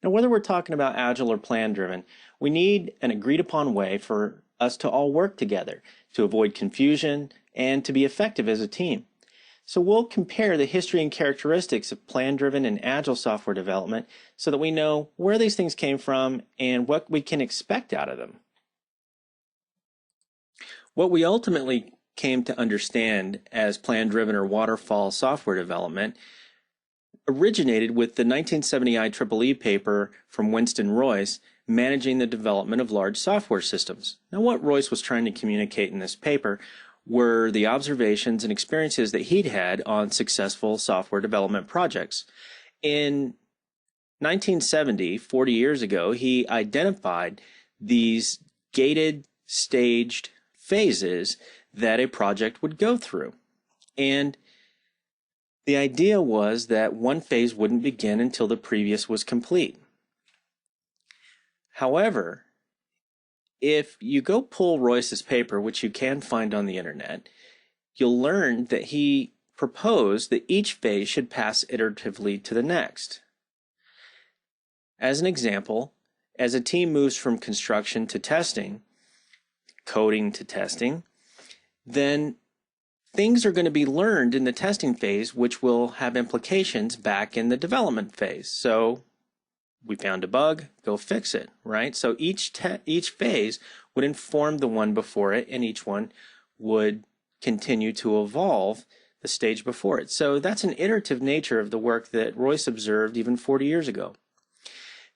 Now, whether we're talking about agile or plan driven, we need an agreed upon way for us to all work together to avoid confusion and to be effective as a team. So we'll compare the history and characteristics of plan driven and agile software development so that we know where these things came from and what we can expect out of them. What we ultimately came to understand as plan driven or waterfall software development originated with the 1970 IEEE paper from Winston Royce, Managing the Development of Large Software Systems. Now, what Royce was trying to communicate in this paper were the observations and experiences that he'd had on successful software development projects. In 1970, 40 years ago, he identified these gated, staged phases that a project would go through. And the idea was that one phase wouldn't begin until the previous was complete. However, if you go pull Royce's paper, which you can find on the internet, you'll learn that he proposed that each phase should pass iteratively to the next. As an example, as a team moves from construction to testing, coding to testing, then things are going to be learned in the testing phase, which will have implications back in the development phase. So we found a bug, go fix it, right? So each phase would inform the one before it, and each one would continue to evolve the stage before it. So that's an iterative nature of the work that Royce observed even 40 years ago.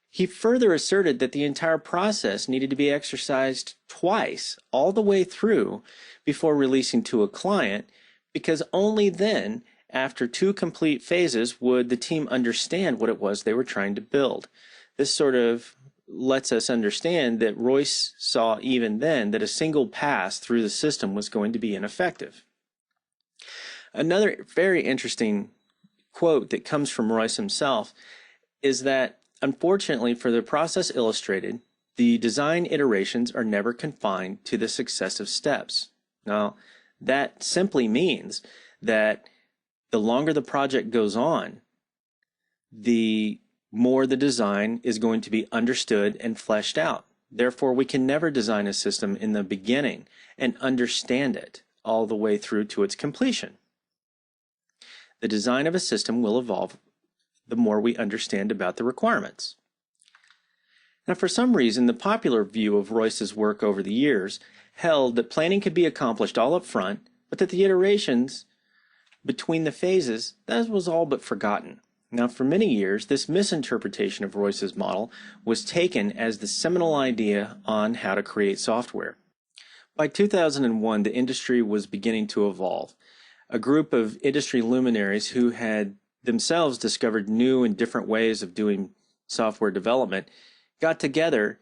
He further asserted that the entire process needed to be exercised twice, all the way through, before releasing to a client, because only then, after two complete phases, would the team understand what it was they were trying to build. This sort of lets us understand that Royce saw even then that a single pass through the system was going to be ineffective. Another very interesting quote that comes from Royce himself is that, unfortunately for the process illustrated, the design iterations are never confined to the successive steps. Now, that simply means that the longer the project goes on, the more the design is going to be understood and fleshed out. Therefore, we can never design a system in the beginning and understand it all the way through to its completion. The design of a system will evolve the more we understand about the requirements. Now, for some reason, the popular view of Royce's work over the years held that planning could be accomplished all up front, but that the iterations between the phases, that was all but forgotten. Now, for many years, this misinterpretation of Royce's model was taken as the seminal idea on how to create software. By 2001, the industry was beginning to evolve. A group of industry luminaries who had themselves discovered new and different ways of doing software development got together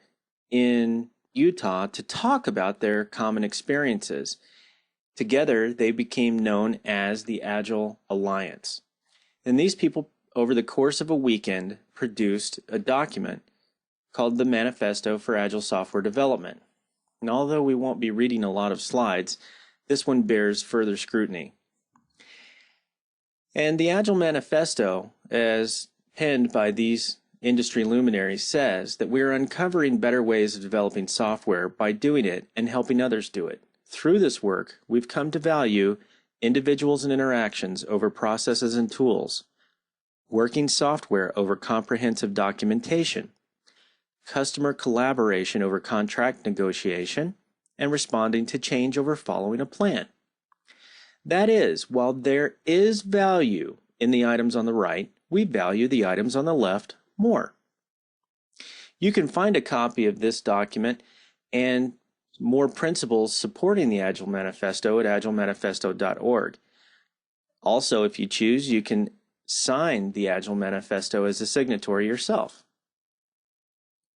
in Utah to talk about their common experiences. Together, they became known as the Agile Alliance. And these people, over the course of a weekend, produced a document called the Manifesto for Agile Software Development. And although we won't be reading a lot of slides, this one bears further scrutiny. And the Agile Manifesto, as penned by these industry luminaries, says that we are uncovering better ways of developing software by doing it and helping others do it. Through this work, we've come to value individuals and interactions over processes and tools, working software over comprehensive documentation, customer collaboration over contract negotiation, and responding to change over following a plan. That is, while there is value in the items on the right, we value the items on the left more. You can find a copy of this document and more principles supporting the Agile Manifesto at agilemanifesto.org. Also, if you choose, you can sign the Agile Manifesto as a signatory yourself.